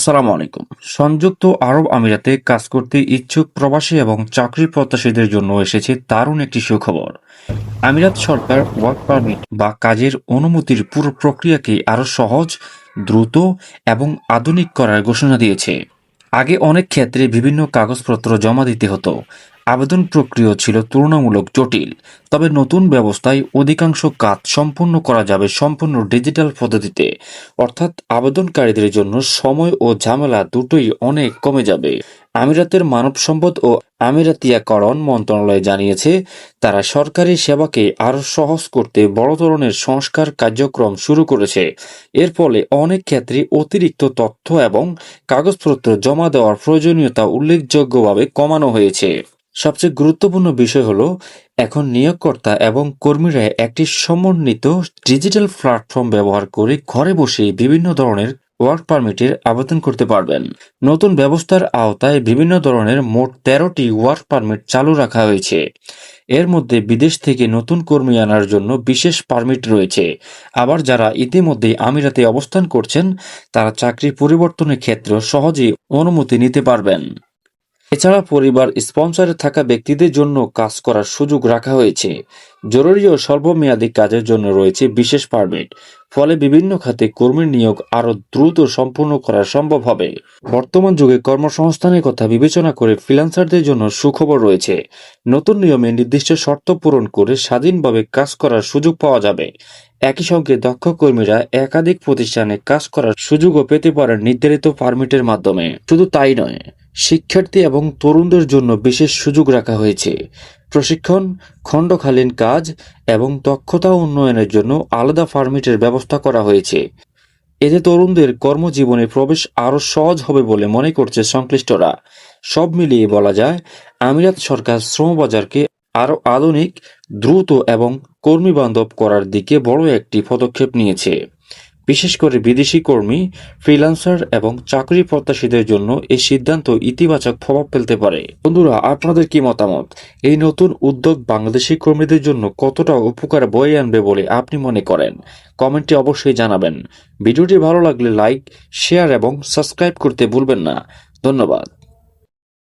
আসসালামু আলাইকুম। সংযুক্ত আরব আমিরাতে কাজ করতে ইচ্ছুক প্রবাসী এবং চাকরি প্রত্যাশীদের জন্য এসেছে দারুণ একটি সুখবর। আমিরাত সরকার ওয়ার্ক পারমিট বা কাজের অনুমতির পুরো প্রক্রিয়াকে আরও সহজ, দ্রুত এবং আধুনিক করার ঘোষণা দিয়েছে। আগে অনেক ক্ষেত্রে বিভিন্ন কাগজপত্র জমা দিতে হতো। আবেদন প্রক্রিয়া ছিল তুলনামূলক জটিল। তবে নতুন ব্যবস্থায় অধিকাংশ কাজ সম্পূর্ণ করা যাবে সম্পূর্ণ ডিজিটাল পদ্ধতিতে। অর্থাৎ আবেদনকারীদের জন্য সময় ও ঝামেলা দুটোই অনেক কমে যাবে। আমিরাতের মানব সম্পদ ও আমিরাতিয়াকরণ মন্ত্রণালয় জানিয়েছে, তারা সরকারি সেবাকে আরও সহজ করতে বড় ধরনের সংস্কার কার্যক্রম শুরু করেছে। এর ফলে অনেক ক্ষেত্রে অতিরিক্ত তথ্য এবং কাগজপত্র জমা দেওয়ার প্রয়োজনীয়তা উল্লেখযোগ্যভাবে কমানো হয়েছে। সবচেয়ে গুরুত্বপূর্ণ বিষয় হলো, এখন নিয়োগকর্তা এবং কর্মীরা একটি সমন্বিত ডিজিটাল প্ল্যাটফর্ম ব্যবহার করে ঘরে বসে বিভিন্ন ধরনের ওয়ার্ক পারমিটের আবেদন করতে পারবেন। নতুন ব্যবস্থার আওতায় বিভিন্ন ধরনের মোট ১৩টি ওয়ার্ক পারমিট চালু রাখা হয়েছে। এর মধ্যে বিদেশ থেকে নতুন কর্মী আনার জন্য বিশেষ পারমিট রয়েছে। আবার যারা ইতিমধ্যেই আমিরাতে অবস্থান করছেন, তারা চাকরি পরিবর্তনের ক্ষেত্রে সহজেই অনুমতি নিতে পারবেন। এছাড়া পরিবার স্পন্সরে থাকা ব্যক্তিদের জন্য কাজ করার সুযোগ রাখা হয়েছে। জরুরি ও স্বল্পমেয়াদী কাজের জন্য রয়েছে বিশেষ পারমিট। ফলে বিভিন্ন খাতে কর্মী নিয়োগ আরও দ্রুত সম্পূর্ণ করা সম্ভব হবে। বর্তমান যুগে কর্মসংস্থানের কথা বিবেচনা করে ফ্রিল্যান্সারদের জন্য সুখবর রয়েছে। নতুন নিয়মে নির্দিষ্ট শর্ত পূরণ করে স্বাধীনভাবে কাজ করার সুযোগ পাওয়া যাবে। একই সঙ্গে দক্ষ কর্মীরা একাধিক প্রতিষ্ঠানে কাজ করার সুযোগও পেতে পারেন নির্ধারিত পারমিটের মাধ্যমে। শুধু তাই নয়, শিক্ষার্থী এবং তরুণদের জন্য বিশেষ সুযোগ রাখা হয়েছে। প্রশিক্ষণ, খণ্ডকালীন কাজ এবং দক্ষতা উন্নয়নের জন্য আলাদা পারমিটের ব্যবস্থা করা হয়েছে। এতে তরুণদের কর্মজীবনে প্রবেশ আরও সহজ হবে বলে মনে করছে সংশ্লিষ্টরা। সব মিলিয়ে বলা যায়, আমিরাত সরকার শ্রমবাজারকে আরও আধুনিক, দ্রুত এবং কর্মীবান্ধব করার দিকে বড় একটি পদক্ষেপ নিয়েছে। বিশেষ করে বিদেশি কর্মী, ফ্রিল্যান্সার এবং চাকরি প্রত্যাশীদের জন্য এই সিদ্ধান্ত ইতিবাচক প্রভাব ফেলতে পারে। বন্ধুরা, আপনাদের কি মতামত? এই নতুন উদ্যোগ বাংলাদেশি কর্মীদের জন্য কতটা উপকার বয়ে আনবে বলে আপনি মনে করেন? কমেন্টে অবশ্যই জানাবেন। ভিডিওটি ভালো লাগলে লাইক, শেয়ার এবং সাবস্ক্রাইব করতে ভুলবেন না। ধন্যবাদ।